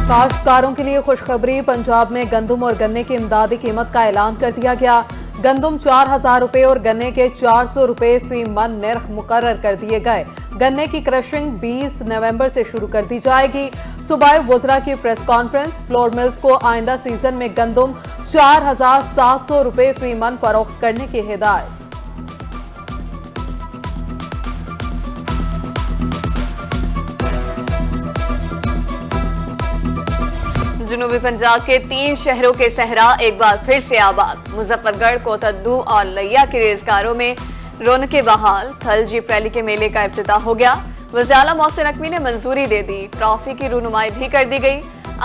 کاشتکاروں کے لیے خوشخبری، پنجاب میں گندم اور گنے کی امدادی قیمت کا اعلان کر دیا گیا۔ گندم 4000 روپے اور گنے کے 400 روپے فی من نرخ مقرر کر دیے گئے۔ گنے کی کرشنگ 20 نومبر سے شروع کر دی جائے گی۔ صوبائی وزراء کی پریس کانفرنس، فلور ملز کو آئندہ سیزن میں گندم 4700 روپے فی من فروخت کرنے کی ہدایت۔ جنوبی پنجاب کے 3 شہروں کے صحرا ایک بار پھر سے آباد۔ مظفر گڑھ، کوتھدو اور لیا کے ریزگاروں میں رونقیں بحال۔ تھل جیپ ریلی کے میلے کا افتتاح ہو گیا۔ وزیر اعلیٰ محسن نقوی نے منظوری دے دی۔ ٹرافی کی رونمائی بھی کر دی گئی۔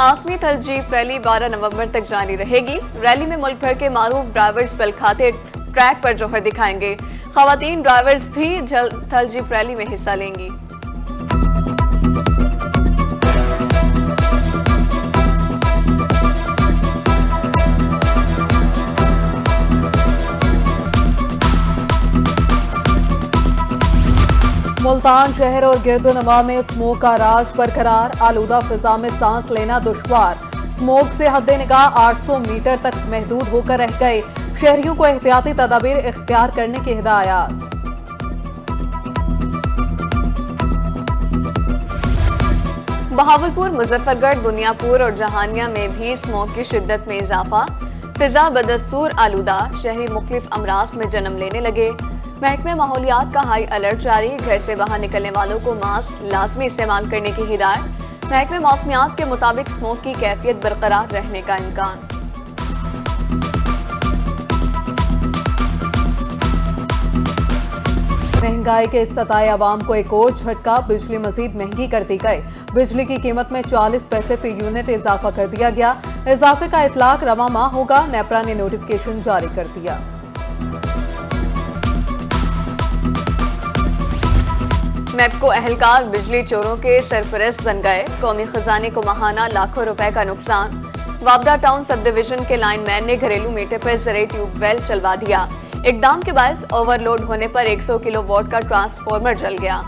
8ویں تھل جیپ ریلی 12 نومبر تک جاری رہے گی۔ ریلی میں ملک بھر کے معروف ڈرائیورز پل کھاتے ٹریک پر جوہر دکھائیں گے۔ خواتین ڈرائیورز بھی تھل جیپ ریلی میں حصہ لیں گی۔ ملتان شہر اور گرد و نواح میں اسموگ کا راج برقرار۔ آلودہ فضا میں سانس لینا دشوار۔ اسموگ سے حد نگاہ 800 میٹر تک محدود ہو کر رہ گئے۔ شہریوں کو احتیاطی تدابیر اختیار کرنے کی ہدایات۔ بہاولپور، مظفر گڑھ، بنیا پور اور جہانیہ میں بھی اسموگ کی شدت میں اضافہ۔ فضا بدستور آلودہ، شہری مختلف امراض میں جنم لینے لگے۔ محکمہ ماحولیات کا ہائی الرٹ جاری، گھر سے باہر نکلنے والوں کو ماسک لازمی استعمال کرنے کی ہدایت۔ محکمہ موسمیات کے مطابق اسموگ کی کیفیت برقرار رہنے کا امکان۔ مہنگائی کے ستائے عوام کو ایک اور جھٹکا، بجلی مزید مہنگی کر دی گئی۔ بجلی کی قیمت میں 40 پیسے فی یونٹ اضافہ کر دیا گیا۔ اضافے کا اطلاق رواں ماہ ہوگا۔ نیپرا نے نوٹیفکیشن جاری کر دیا۔ میپکو اہلکار بجلی چوروں کے سرپرست بن گئے۔ قومی خزانے کو ماہانہ لاکھوں روپے کا نقصان۔ وابدہ ٹاؤن سب ڈویژن کے لائن مین نے گھریلو میٹر پر زرعی ٹیوب ویل چلوا دیا۔ اقدام کے باعث اوور لوڈ ہونے پر 100 کلو واٹ کا ٹرانسفارمر جل گیا۔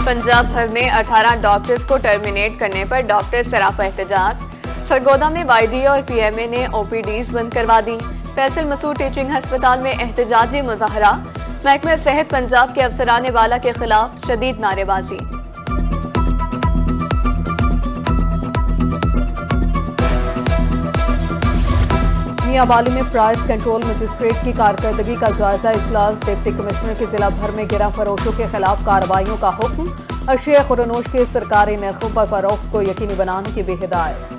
پنجاب بھر میں 18 ڈاکٹرز کو ٹرمینیٹ کرنے پر ڈاکٹر سراپا احتجاج۔ سرگودا میں وائیڈی اور پی ایم اے نے او پی ڈیز بند کروا دی۔ فیصل مسعود ٹیچنگ ہسپتال میں احتجاجی مظاہرہ۔ محکمہ صحت پنجاب کے افسران والا کے خلاف شدید نعرے بازی۔ میاں والی میں پرائس کنٹرول مجسٹریٹ کی کارکردگی کا جائزہ اجلاس۔ ڈپٹی کمشنر کی ضلع بھر میں گرہ فروشوں کے خلاف کارروائیوں کا حکم۔ اشیاء خورنوش کے سرکاری نرخوں پر فروخت کو یقینی بنانے کی بھی ہدایت۔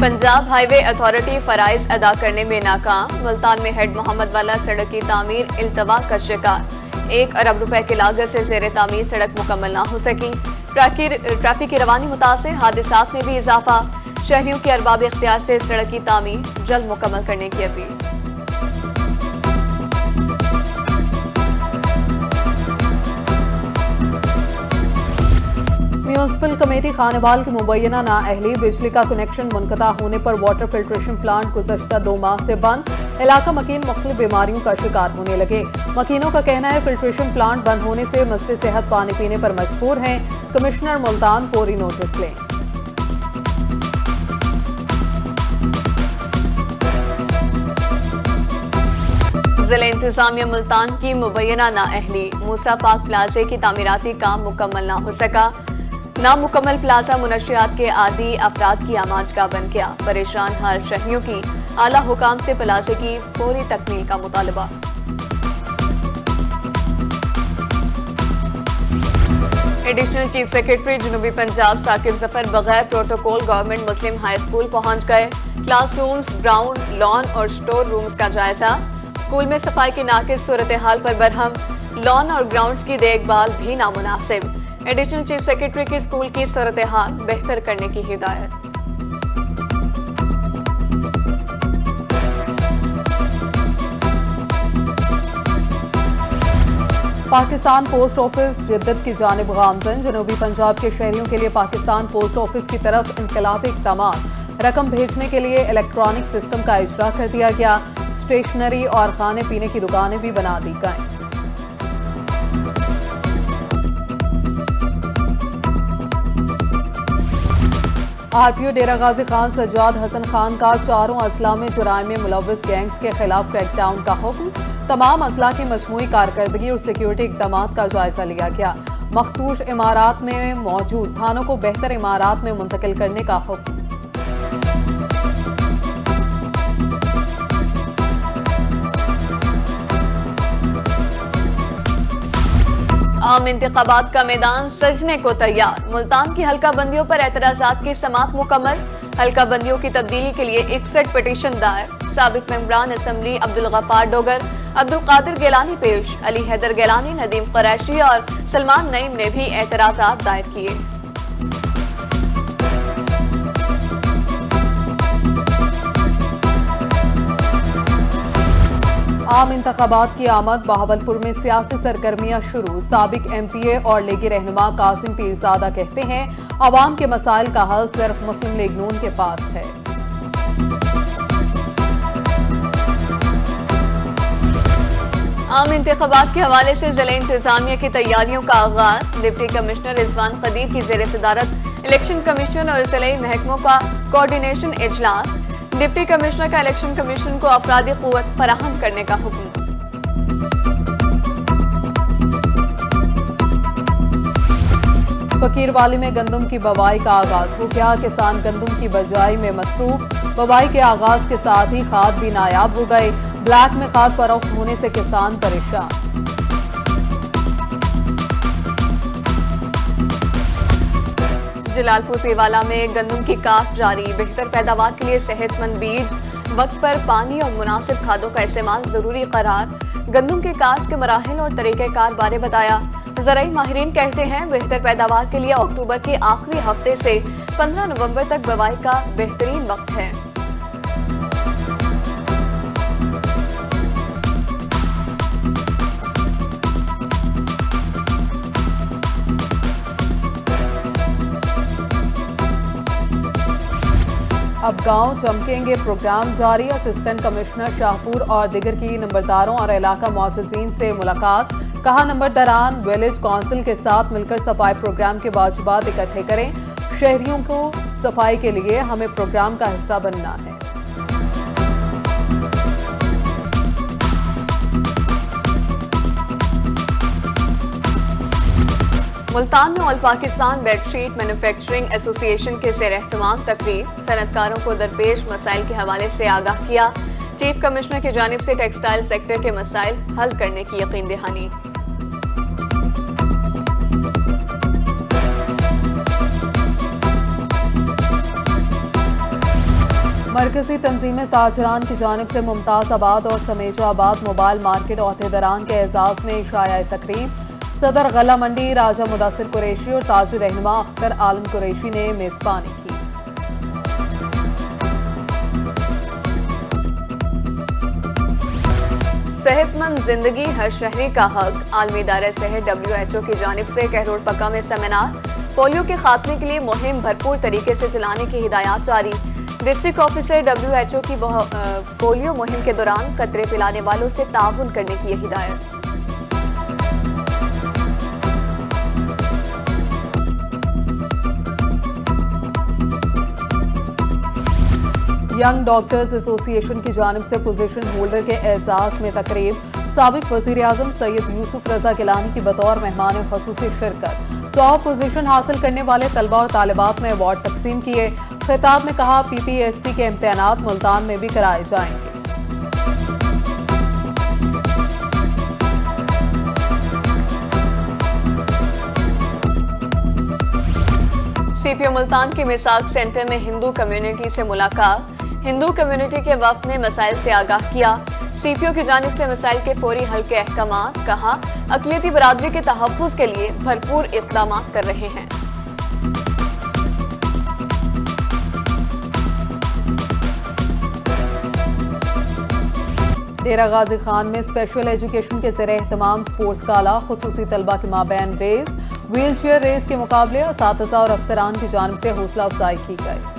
پنجاب ہائی وے اتھارٹی فرائض ادا کرنے میں ناکام۔ ملتان میں ہیڈ محمد والا سڑک کی تعمیر التوا کا شکار۔ 1 ارب روپے کی لاگت سے زیر تعمیر سڑک مکمل نہ ہو سکی۔ ٹریفک کی روانی متاثر، حادثات میں بھی اضافہ۔ شہریوں کے ارباب اختیار سے سڑک کی تعمیر جلد مکمل کرنے کی اپیل۔ میونسپل کمیٹی خانوال کی مبینہ نااہلی، بجلی کا کنیکشن منقطع ہونے پر واٹر فلٹریشن پلانٹ گزشتہ 2 ماہ سے بند۔ علاقہ مکین مختلف بیماریوں کا شکار ہونے لگے۔ مکینوں کا کہنا ہے فلٹریشن پلانٹ بند ہونے سے مسئلہ صحت پانی پینے پر مجبور ہیں۔ کمشنر ملتان فوری نوٹس لیں۔ ضلع انتظامیہ ملتان کی مبینہ نااہلی، موسیٰ پاک پلازے کی تعمیراتی کام مکمل نہ ہو سکا۔ نامکمل پلازہ منشیات کے عادی افراد کی آماج کا بن گیا۔ پریشان حال شہریوں کی اعلیٰ حکام سے پلازے کی فوری تکمیل کا مطالبہ۔ ایڈیشنل چیف سیکرٹری جنوبی پنجاب ثاقب ظفر بغیر پروٹوکول گورنمنٹ مسلم ہائی اسکول پہنچ گئے۔ کلاس رومز، گراؤنڈ، لان اور اسٹور رومز کا جائزہ۔ اسکول میں صفائی کی ناقص صورتحال پر برہم۔ لان اور گراؤنڈز کی دیکھ بھال بھی نامناسب۔ ایڈیشنل چیف سیکرٹری کی اسکول کی صورتحال بہتر کرنے کی ہدایت۔ پاکستان پوسٹ آفس جدت کی جانب گامزن، جنوبی پنجاب کے شہریوں کے لیے پاکستان پوسٹ آفس کی طرف انقلابی اقدامات۔ रकम भेजने के लिए इलेक्ट्रॉनिक सिस्टम का इजरा कर दिया गया। स्टेशनरी और खाने पीने की दुकानें भी बना दी गईं। आरपीओ डेरा गाजी खान सज्जाद हसन खान का चारों अजला में जुराइम में मुलव्विस गैंग्स के खिलाफ क्रैकडाउन का हुक्म। तमाम अजला की मजमूई कारकर्दगी और सिक्योरिटी इकदामात का जायजा लिया गया। मखसूस इमारात में मौजूद थानों को बेहतर इमारात में मुंतकिल करने का हुक्म। आम इंतखाबात का मैदान सजने को तैयार। मुल्तान की हल्का बंदियों पर एतराजात की समाअत मुकम्मल। हल्का बंदियों की तब्दीली के लिए 61 पिटीशन दायर। साबिक मेंबरान असम्बली अब्दुल गफ्फार डोगर, अब्दुल कादिर गिलानी पेश, अली हैदर गिलानी, नदीम कुरैशी और सलमान नईम ने भी एतराजात दायर किए। आम इंतखाबात की आमद। बहावलपुर में सियासी सरगर्मियां शुरू। साबिक एमपीए और लीगी रहनुमा कासिम पीरजादा कहते हैं, अवाम के मसाइल का हल सिर्फ मुस्लिम लीग नून के पास है। आम इंतखाबात के हवाले से जिला इंतजामिया की तैयारियों का आगाज। डिप्टी कमिश्नर रिजवान खदीर की जेर सदारत इलेक्शन कमीशन और जिले महकमों का कोऑर्डिनेशन इजलास। डिप्टी कमिश्नर का इलेक्शन कमीशन को अफरादी कुव्वत फराहम करने का हुक्म। फकीरवाली में गंदम की बवाई का आगाज हो गया। किसान गंदम की बजाई में मसरूफ। बवाई के आगाज के साथ ही खाद भी नायाब हो गए। ब्लैक में खाद फरोख्त होने से किसान परेशान। जलालपुर पीवाला में गंदम की काश्त जारी। बेहतर पैदावार के लिए सेहतमंद बीज, वक्त पर पानी और मुनासिब खादों का इस्तेमाल जरूरी करार। गंदम की काश्त के मराहिल और तरीक़ेकार बारे बताया। ज़राई माहिरीन कहते हैं, बेहतर पैदावार के लिए अक्टूबर के आखिरी हफ्ते से 15 नवंबर तक बुवाई का बेहतरीन वक्त है। अब गांव चमकेंगे प्रोग्राम जारी। असिस्टेंट कमिश्नर शाहपुर और दिगर की नंबरदारों और इलाका मुअज़्ज़िज़ीन से मुलाकात। कहा, नंबरदारान विलेज काउंसिल के साथ मिलकर सफाई प्रोग्राम के वाजिबात इकट्ठे करें। शहरियों को सफाई के लिए हमें प्रोग्राम का हिस्सा बनना है। मुल्तान में all Pakistan bedsheet manufacturing association के ज़ेर एहतमाम तकरीब। सनतकारों को दरपेश मसाइल के हवाले से आगाह किया। चीफ कमिश्नर की जानिब से टेक्सटाइल सेक्टर के मसाइल हल करने की यकीन दहानी। मरकजी तंजीम ताजरान की जानिब से मुमताज आबाद और समेजाबाद मोबाइल मार्केट अहदेदारान के एजाज में इशाया तकरीब। सदर गला मंडी राजा मुदासिर कुरैशी और ताजु रहनुमा अख्तर आलम कुरैशी ने मेजबानी की। सेहतमंद जिंदगी हर शहरी का हक। आलमी इदारे सेहत WHO की जानिब से कहरोड़ पक्का में सेमिनार। पोलियो के खात्मे के लिए मुहिम भरपूर तरीके से चलाने की हिदायत जारी। डिस्ट्रिक्ट ऑफिसर WHO की पोलियो मुहिम के दौरान कतरे पिलाने वालों से ताउन करने की हिदायत। यंग डॉक्टर्स एसोसिएशन की जानिब से पोजीशन होल्डर के एजाज में तकरीब। साबिक वजीर आजम सैयद यूसुफ रजा गिलानी की बतौर मेहमान खसूसी शिरकत। टॉप पोजीशन हासिल करने वाले तलबा और तालिबात में अवार्ड तकसीम किए। खिताब में कहा, PPSC के इम्तिहानात मुल्तान में भी कराए जाएंगे। CPO मुल्तान के मिसाक सेंटर में हिंदू कम्युनिटी से मुलाकात। हिंदू कम्युनिटी के वफ्द ने मसाइल से आगाह किया। CPO की जानिब से मसाइल के फौरी हल के अहकामात। कहा, अक़लियती बरादरी के तहफ़्फ़ुज़ के लिए भरपूर इक़दाम कर रहे हैं। डेरा गाजी खान में स्पेशल एजुकेशन के ज़ेर एहतमाम स्पोर्ट्स गाला। खुसूसी तलबा के माबैन रेस, व्हील चेयर रेस के मुकाबले असातिज़ा और अफसरान की जानिब से हौसला अफजाई की गई।